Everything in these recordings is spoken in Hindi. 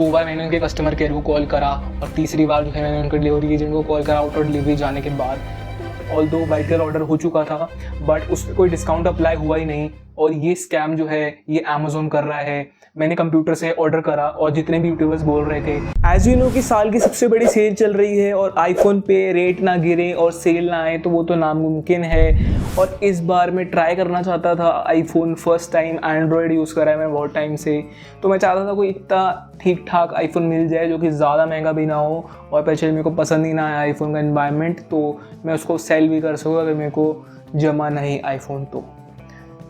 2 बार मैंने उनके कस्टमर केयर को कॉल करा और तीसरी बार जो है मैंने उनके डिलीवरी एजेंट को कॉल करा आउट ऑफ डिलीवरी जाने के बाद। ऑल्दो बाइक का ऑर्डर हो चुका था बट उस पर कोई डिस्काउंट अप्लाई हुआ ही नहीं और ये स्कैम जो है ये अमेज़ॉन कर रहा है। मैंने कंप्यूटर से ऑर्डर करा और जितने भी यूट्यूबर्स बोल रहे थे एज यू नो कि साल की सबसे बड़ी सेल चल रही है और आईफोन पे रेट ना गिरे और सेल ना आए तो वो तो नामुमकिन है। और इस बार मैं ट्राई करना चाहता था iPhone, first time Android use करा है मैं बहुत टाइम से, तो मैं चाहता था कोई इतना ठीक ठाक आईफोन मिल जाए जो कि ज़्यादा महंगा भी ना हो और पैसे मेरे को पसंद ही ना आया आईफोन का एनवायरनमेंट, तो मैं उसको सेल भी कर सकूँ अगर मेरे को जमा नहीं आईफोन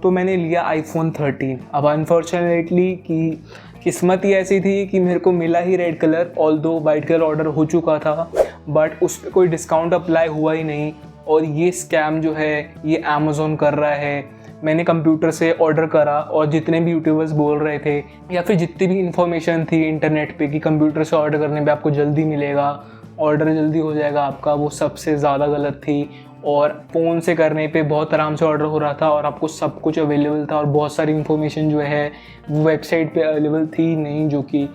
तो मैंने लिया आईफोन 13। अब अनफॉर्चुनेटली कि किस्मत ही ऐसी थी कि मेरे को मिला ही red colour, although white colour order हो चुका था बट उस पर कोई डिस्काउंट अप्लाई हुआ ही नहीं और ये स्कैम जो है ये अमेज़ॉन कर रहा है। मैंने कंप्यूटर से ऑर्डर करा और जितने भी यूट्यूबर्स बोल रहे थे या फिर जितनी भी इन्फॉर्मेशन थी इंटरनेट पे कि कंप्यूटर से ऑर्डर करने पे आपको जल्दी मिलेगा, ऑर्डर जल्दी हो जाएगा आपका, वो सबसे ज़्यादा गलत थी। और फ़ोन से करने पे बहुत आराम से ऑर्डर हो रहा था और आपको सब कुछ अवेलेबल था और बहुत सारी इन्फॉर्मेशन जो है वो वेबसाइट पे अवेलेबल थी नहीं जो कि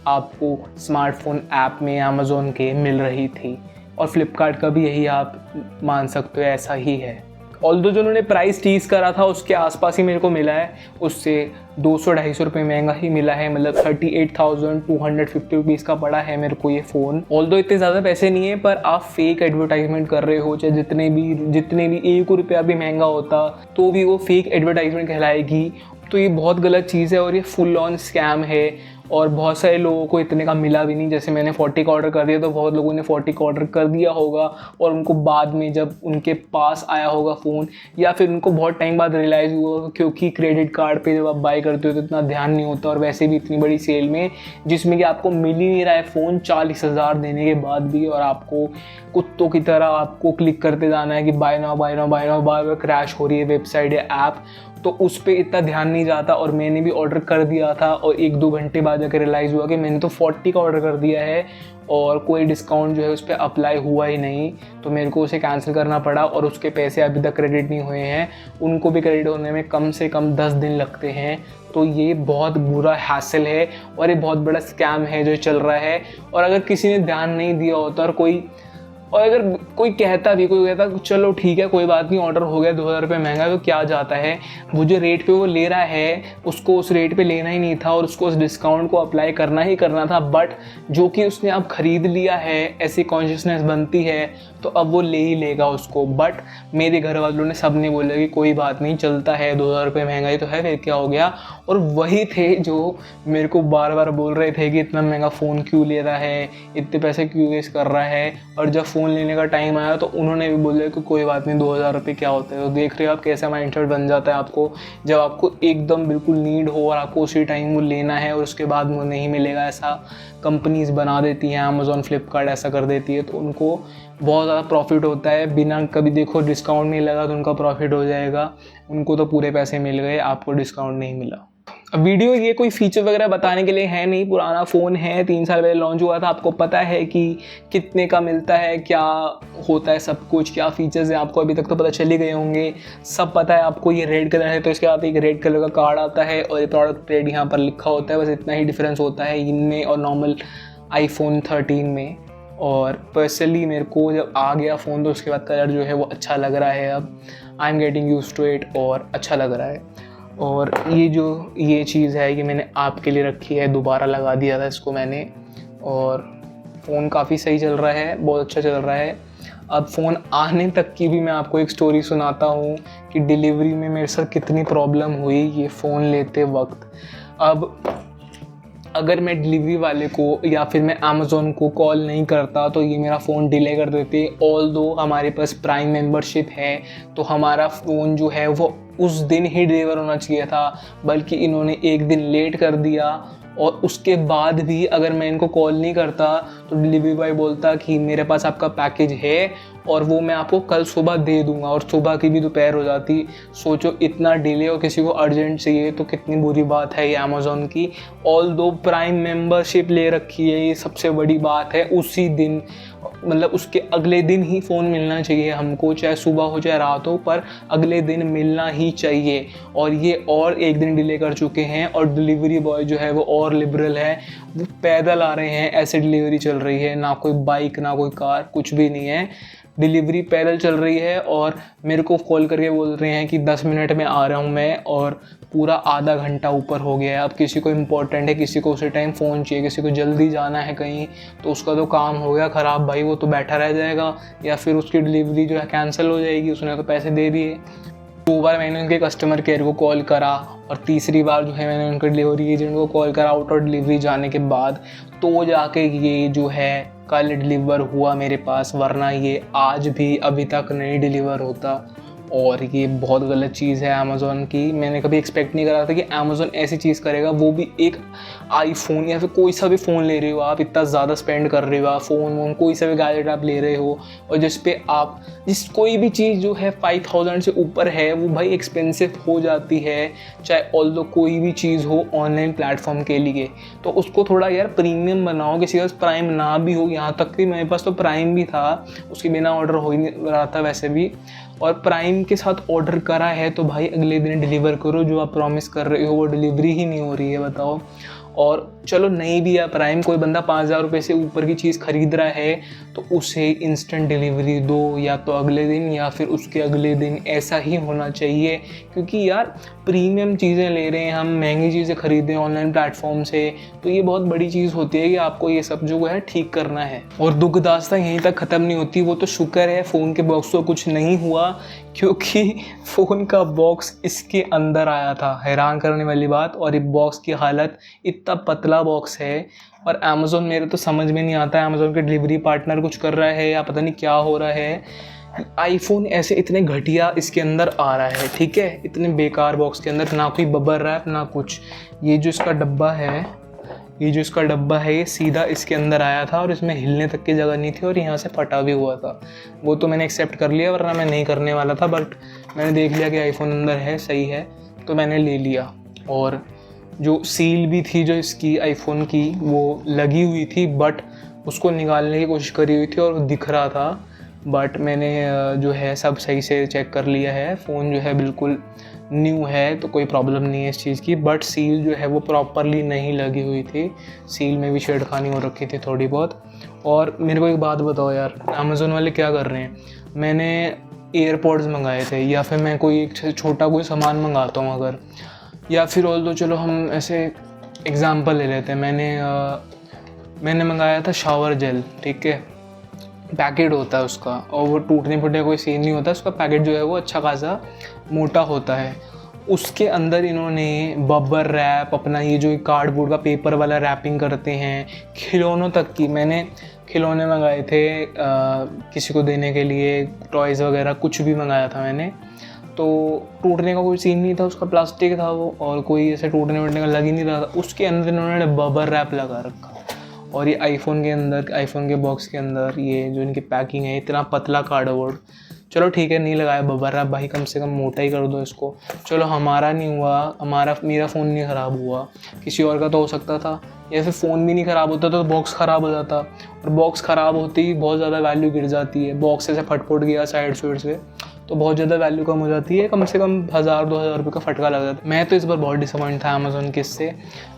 आपको स्मार्टफोन ऐप में अमेज़ॉन के मिल रही थी। और फ्लिपकार्ट का भी यही आप मान सकते हो, ऐसा ही है। ऑल्दो जो उन्होंने प्राइस टीज़ करा था उसके आसपास ही मेरे को मिला है, उससे 200-250 रुपये महंगा ही मिला है, मतलब 38,250 रुपीज़ का पड़ा है मेरे को ये फ़ोन। ऑल्दो इतने ज़्यादा पैसे नहीं है पर आप फेक एडवर्टाइजमेंट कर रहे हो, चाहे जितने भी 1 रुपया भी महंगा होता तो भी वो फेक एडवर्टाइजमेंट कहलाएगी। तो ये बहुत गलत चीज़ है और ये फुल ऑन स्कैम है और बहुत सारे लोगों को इतने का मिला भी नहीं। जैसे मैंने 40 का ऑर्डर कर दिया तो बहुत लोगों ने 40 का ऑर्डर कर दिया होगा और उनको बाद में जब उनके पास आया होगा फ़ोन या फिर उनको बहुत टाइम बाद रियलाइज़ हुआ, क्योंकि क्रेडिट कार्ड पे जब आप बाय करते हो तो इतना ध्यान नहीं होता और वैसे भी इतनी बड़ी सेल में जिसमें कि आपको मिल ही नहीं रहा है फ़ोन 40,000 देने के बाद भी और आपको कुत्तों की तरह आपको क्लिक करते जाना है कि buy now buy now buy now, बार बार क्रैश हो रही है वेबसाइट या ऐप, तो उस पर इतना ध्यान नहीं जाता। और मैंने भी ऑर्डर कर दिया था और 1-2 घंटे बाद जाकर रियलाइज़ हुआ कि मैंने तो 40 का ऑर्डर कर दिया है और कोई डिस्काउंट जो है उस पर अप्लाई हुआ ही नहीं, तो मेरे को उसे कैंसिल करना पड़ा और उसके पैसे अभी तक क्रेडिट नहीं हुए हैं। उनको भी क्रेडिट होने में कम से कम 10 दिन लगते हैं। तो ये बहुत बुरा हैसल है और ये बहुत बड़ा स्कैम है जो चल रहा है। और अगर किसी ने ध्यान नहीं दिया होता और अगर कोई कहता चलो ठीक है कोई बात नहीं, ऑर्डर हो गया 2,000 रुपये महंगा तो क्या जाता है, वो जो रेट पे वो ले रहा है उसको उस रेट पे लेना ही नहीं था और उसको उस डिस्काउंट को अप्लाई करना ही करना था, बट जो कि उसने अब ख़रीद लिया है ऐसी कॉन्शियसनेस बनती है तो अब वो ले ही लेगा उसको। बट मेरे घर वालों ने सब ने बोला कि कोई बात नहीं, चलता है, 2,000 रुपये महंगाई तो है, फिर क्या हो गया। और वही थे जो मेरे को बार बार बोल रहे थे कि इतना महंगा फ़ोन क्यों ले रहा है, इतने पैसे क्यों वेस्ट कर रहा है। और जब फ़ोन लेने का टाइम आया तो उन्होंने भी बोला कि कोई बात नहीं, 2,000 रुपये क्या होता है। तो देख रहे हो आप कैसा माइंडसेट बन जाता है आपको, जब आपको एकदम बिल्कुल नीड हो और आपको उसी टाइम वो लेना है और उसके बाद वो नहीं मिलेगा। ऐसा कंपनीज बना देती हैं, अमेज़ॉन, फ्लिपकार्ट ऐसा कर देती है, तो उनको बहुत ज़्यादा प्रॉफिट होता है। बिना कभी देखो डिस्काउंट नहीं लगा तो उनका प्रॉफिट हो जाएगा, उनको तो पूरे पैसे मिल गए, आपको डिस्काउंट नहीं मिला। अब वीडियो ये कोई फीचर वगैरह बताने के लिए है नहीं, पुराना फ़ोन है, 3 साल पहले लॉन्च हुआ था, आपको पता है कि कितने का मिलता है, क्या होता है, सब कुछ क्या फीचर्स हैं आपको अभी तक तो पता चल ही गए होंगे, सब पता है आपको। ये रेड कलर है तो इसके बाद एक रेड कलर का कार्ड आता है और ये प्रोडक्ट रेड यहाँ पर लिखा होता है, बस इतना ही डिफरेंस होता है इनमें और नॉर्मल आईफोन 13 में। और पर्सनली मेरे को जब आ गया फ़ोन तो उसके बाद कलर जो है वो अच्छा लग रहा है, अब I am getting used to it और अच्छा लग रहा है। और ये चीज़ है ये मैंने आपके लिए रखी है, दोबारा लगा दिया था इसको मैंने और फ़ोन काफ़ी सही चल रहा है, बहुत अच्छा चल रहा है। अब फ़ोन आने तक की भी मैं आपको एक स्टोरी सुनाता हूँ कि डिलीवरी में मेरे साथ कितनी प्रॉब्लम हुई ये फ़ोन लेते वक्त। अब अगर मैं डिलीवरी वाले को या फिर मैं अमेज़ॉन को कॉल नहीं करता तो ये मेरा फ़ोन डिले कर देते। ऑल्दो हमारे पास प्राइम मेंबरशिप है तो हमारा फ़ोन जो है वो उस दिन ही डिलीवर होना चाहिए था, बल्कि इन्होंने 1 दिन लेट कर दिया। और उसके बाद भी अगर मैं इनको कॉल नहीं करता तो डिलीवरी बॉय बोलता कि मेरे पास आपका पैकेज है और वो मैं आपको कल सुबह दे दूंगा, और सुबह की भी दोपहर हो जाती। सोचो इतना डिले और किसी को अर्जेंट चाहिए तो कितनी बुरी बात है ये अमेज़ॉन की। ऑल्दो प्राइम मेंबरशिप ले रखी है, ये सबसे बड़ी बात है, उसी दिन मतलब उसके अगले दिन ही फ़ोन मिलना चाहिए हमको, चाहे सुबह हो चाहे रात हो, पर अगले दिन मिलना ही चाहिए। और ये और एक दिन डिले कर चुके हैं और डिलीवरी बॉय जो है वो और लिबरल है, वो पैदल आ रहे हैं, ऐसे डिलीवरी चल रही है, ना कोई बाइक ना कोई कार, कुछ भी नहीं है, डिलीवरी पैदल चल रही है। और मेरे को कॉल करके बोल रहे हैं कि 10 मिनट में आ रहा हूँ मैं, और पूरा आधा घंटा ऊपर हो गया है। अब किसी को इम्पोर्टेंट है, किसी को उसी टाइम फ़ोन चाहिए, किसी को जल्दी जाना है कहीं, तो उसका तो काम हो गया ख़राब भाई, वो तो बैठा रह जाएगा या फिर उसकी डिलीवरी जो है कैंसिल हो जाएगी, उसने तो पैसे दे दिए। 2 बार मैंने उनके कस्टमर केयर को कॉल करा और तीसरी बार जो है मैंने उनके डिलीवरी एजेंट को कॉल करा आउट ऑफ डिलीवरी जाने के बाद, तो जाके ये जो है कल डिलीवर हुआ मेरे पास, वरना ये आज भी अभी तक नहीं डिलीवर होता। और ये बहुत गलत चीज़ है अमेज़ॉन की। मैंने कभी एक्सपेक्ट नहीं करा था कि अमेज़ॉन ऐसी चीज़ करेगा, वो भी एक आईफोन या फिर कोई सा भी फ़ोन ले रहे हो आप, इतना ज़्यादा स्पेंड कर रहे हो आप, फ़ोन कोई सा भी गैजेट आप ले रहे हो, और जिस कोई भी चीज़ जो है 5000 से ऊपर है वो भाई एक्सपेंसिव हो जाती है, चाहे ऑल्दो कोई भी चीज़ हो ऑनलाइन प्लेटफॉर्म के लिए। तो उसको थोड़ा यार प्रीमियम बनाओ, किसी के पास प्राइम ना भी हो, यहाँ तक कि मेरे पास तो प्राइम भी था, उसके बिना ऑर्डर हो ही नहीं रहा था वैसे भी, और प्राइम के साथ ऑर्डर करा है तो भाई अगले दिन डिलीवर करो, जो आप प्रॉमिस कर रहे हो वो डिलीवरी ही नहीं हो रही है, बताओ। और चलो नहीं भी है प्राइम, कोई बंदा 5000 रुपये से ऊपर की चीज़ खरीद रहा है तो उसे इंस्टेंट डिलीवरी दो, या तो अगले दिन या फिर उसके अगले दिन, ऐसा ही होना चाहिए। क्योंकि यार प्रीमियम चीज़ें ले रहे हैं हम, महंगी चीज़ें खरीदें ऑनलाइन प्लेटफॉर्म से, तो ये बहुत बड़ी चीज़ होती है कि आपको ये सब जो है ठीक करना है। और दुख दास्तां यहीं तक ख़त्म नहीं होती, वो तो शुक्र है फ़ोन के बॉक्स को कुछ नहीं हुआ, क्योंकि फ़ोन का बॉक्स इसके अंदर आया था, हैरान करने वाली बात। और ये बॉक्स की हालत, इतना पतला बॉक्स है, और अमेज़ॉन, मेरे तो समझ में नहीं आता है अमेज़ॉन के डिलीवरी पार्टनर कुछ कर रहा है या पता नहीं क्या हो रहा है। आईफोन ऐसे इतने घटिया इसके अंदर आ रहा है, ठीक है, इतने बेकार बॉक्स के अंदर, ना कोई बबल रैप ना कुछ। ये जो इसका डब्बा है ये सीधा इसके अंदर आया था और इसमें हिलने तक की जगह नहीं थी, और यहाँ से फटा भी हुआ था। वो तो मैंने एक्सेप्ट कर लिया, वरना मैं नहीं करने वाला था, बट मैंने देख लिया कि आईफोन अंदर है, सही है, तो मैंने ले लिया। और जो सील भी थी जो इसकी आईफोन की वो लगी हुई थी, बट उसको निकालने की कोशिश करी हुई थी और दिख रहा था, बट मैंने जो है सब सही से चेक कर लिया है। फ़ोन जो है बिल्कुल न्यू है, तो कोई प्रॉब्लम नहीं है इस चीज़ की, बट सील जो है वो प्रॉपरली नहीं लगी हुई थी, सील में भी छेड़खानी हो रखी थी थोड़ी बहुत। और मेरे को एक बात बताओ यार, अमेज़ोन वाले क्या कर रहे हैं? मैंने एयरपॉड्स मंगाए थे, या फिर मैं कोई एक छोटा कोई सामान मंगाता हूँ अगर, या फिर ऑल दो चलो हम ऐसे एग्ज़ाम्पल ले लेते हैं, मैंने मंगाया था शावर जेल, ठीक है, पैकेट होता है उसका, और वो टूटने फूटने कोई सीन नहीं होता, उसका पैकेट जो है वो अच्छा खासा मोटा होता है। उसके अंदर इन्होंने बब्बर रैप, अपना ये जो कार्डबोर्ड का पेपर वाला रैपिंग करते हैं, खिलौनों तक की, मैंने खिलौने मंगाए थे किसी को देने के लिए, टॉयज़ वगैरह कुछ भी मंगाया था मैंने, तो टूटने का कोई सीन नहीं था, उसका प्लास्टिक था वो, और कोई ऐसे टूटने वूटने का लग ही नहीं रहा था। उसके अंदर इन्होंने बबर रैप लगा रखा, और ये आईफोन के अंदर, आईफोन के बॉक्स के अंदर ये जो इनकी पैकिंग है, इतना पतला कार्डबोर्ड। चलो ठीक है, नहीं लगाया बबर रैप भाई, कम से कम मोटा ही कर दो इसको। चलो हमारा नहीं हुआ, मेरा फ़ोन नहीं ख़राब हुआ, किसी और का तो हो सकता था, या फिर फ़ोन भी नहीं ख़राब होता तो बॉक्स ख़राब हो जाता, और बॉक्स ख़राब होती ही बहुत ज़्यादा वैल्यू गिर जाती है, बॉक्स से फट गया साइड से तो बहुत ज़्यादा वैल्यू कम हो जाती है, कम से कम 1000-2000 रुपये का फटका लग जाता है। मैं तो इस बार बहुत डिसअपॉइंट था अमेज़ोन के इससे,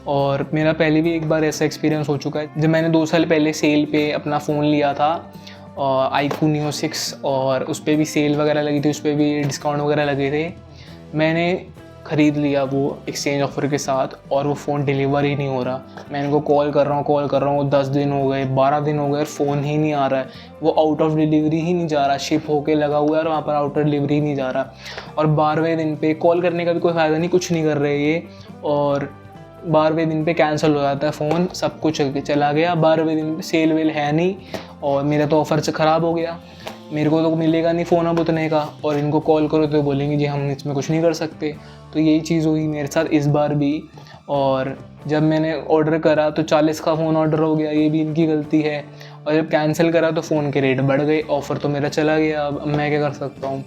और मेरा पहले भी एक बार ऐसा एक्सपीरियंस हो चुका है, जब मैंने 2 साल पहले सेल पे अपना फ़ोन लिया था, iQOO Neo 6, और उस पर भी सेल वगैरह लगी थी, उस पर भी डिस्काउंट वगैरह लगे थे, मैंने ख़रीद लिया वो एक्सचेंज ऑफ़र के साथ, और वो फ़ोन डिलीवर ही नहीं हो रहा। मैं इनको कॉल कर रहा हूँ 10 दिन हो गए, 12 दिन हो गए, फ़ोन ही नहीं आ रहा है, वो आउट ऑफ डिलीवरी ही नहीं जा रहा, शिप होके लगा हुआ है और वहाँ पर आउट ऑफ डिलीवरी ही नहीं जा रहा। और 12वें दिन पे कॉल करने का भी कोई फ़ायदा नहीं, कुछ नहीं कर रहे ये, और 12वें दिन पे कैंसिल हो जाता है फ़ोन, सब कुछ चला गया। 12वें दिन पे सेल वेल है नहीं, और मेरा तो ऑफ़र से ख़राब हो गया, मेरे को तो मिलेगा नहीं फ़ोन अब उतने का, और इनको कॉल करो तो बोलेंगे जी हम इसमें कुछ नहीं कर सकते। तो यही चीज़ हुई मेरे साथ इस बार भी। और जब मैंने ऑर्डर करा तो 40 का फ़ोन ऑर्डर हो गया, ये भी इनकी गलती है, और जब कैंसिल करा तो फ़ोन के रेट बढ़ गए, ऑफ़र तो मेरा चला गया, अब मैं क्या कर सकता हूँ।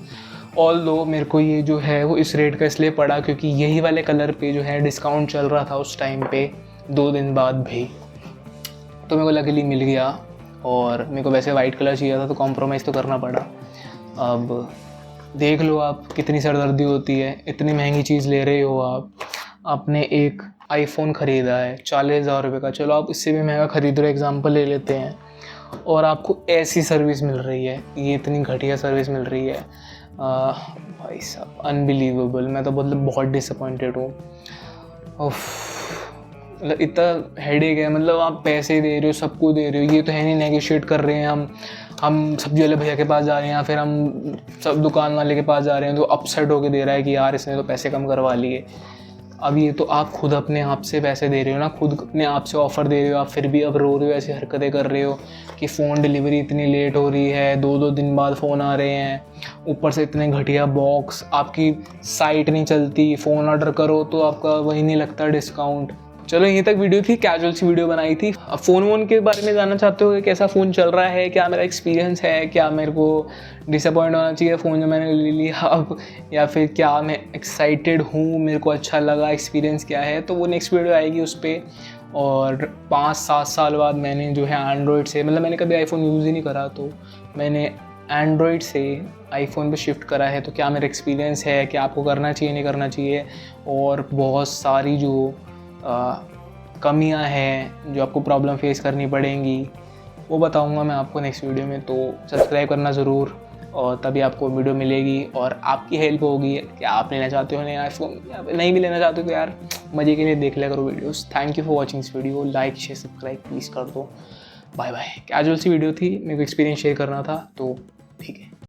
ऑल्दो मेरे को ये जो है वो इस रेट का इसलिए पड़ा क्योंकि यही वाले कलर पे जो है डिस्काउंट चल रहा था उस टाइम पे 2 दिन बाद भी, तो मेरे को लकीली मिल गया। और मेरे को वैसे वाइट कलर चाहिए था तो कॉम्प्रोमाइज़ तो करना पड़ा। अब देख लो आप कितनी सरदर्दी होती है, इतनी महंगी चीज़ ले रहे हो आप। आपने एक आईफोन ख़रीदा है 40,000 रुपये का, चलो आप इससे भी महंगा ख़रीद रहे हो, एग्जांपल ले लेते हैं, और आपको ऐसी सर्विस मिल रही है, ये इतनी घटिया सर्विस मिल रही है। भाई साहब अनबिलीवेबल, मैं तो मतलब बहुत डिसअपॉइंटेड हूँ। मतलब इतना हेडेक है, मतलब आप पैसे दे रहे हो, सबको दे रहे हो, ये तो है नहीं नेगोशिएट कर रहे हैं हम सब्जी वाले भैया के पास जा रहे हैं या फिर हम सब दुकान वाले के पास जा रहे हैं तो अपसेट होके दे रहा है कि यार इसने तो पैसे कम करवा लिए। अब ये तो आप खुद अपने आप से पैसे दे रहे हो ना, खुद अपने आप से ऑफ़र दे रहे हो, आप फिर भी अब रो रहे हो, ऐसी हरकतें कर रहे हो कि फ़ोन डिलीवरी इतनी लेट हो रही है, 2-2 दिन बाद फ़ोन आ रहे हैं, ऊपर से इतने घटिया बॉक्स, आपकी साइट नहीं चलती, फ़ोन ऑर्डर करो तो आपका वही नहीं लगता डिस्काउंट। चलो यहीं तक वीडियो थी, कैजुअल सी वीडियो बनाई थी। अब फ़ोन वोन के बारे में जानना चाहते हो कि कैसा फ़ोन चल रहा है, क्या मेरा एक्सपीरियंस है, क्या मेरे को डिसअपॉइंट होना चाहिए फ़ोन जो मैंने ले लिया अब, या फिर क्या मैं एक्साइटेड हूँ, मेरे को अच्छा लगा, एक्सपीरियंस क्या है, तो वो नेक्स्ट वीडियो आएगी उस पर। और 5-7 साल बाद मैंने जो है एंड्रॉयड से, मतलब मैंने कभी आईफोन यूज़ ही नहीं करा, तो मैंने एंड्रॉयड से आईफोन पे शिफ्ट करा है, तो क्या मेरा एक्सपीरियंस है, क्या आपको करना चाहिए नहीं करना चाहिए, और बहुत सारी जो कमियां हैं जो आपको प्रॉब्लम फेस करनी पड़ेंगी वो बताऊंगा मैं आपको नेक्स्ट वीडियो में। तो सब्सक्राइब करना ज़रूर, और तभी आपको वीडियो मिलेगी और आपकी हेल्प होगी कि आप लेना चाहते हो नया आईफोन, या नहीं भी लेना चाहते हो तो यार मज़े के लिए देख लिया करो videos. Thank you for watching this video, like share subscribe please कर दो। Bye bye. कैजुअल सी वीडियो थी, मेरे को एक्सपीरियंस शेयर करना था, तो ठीक है।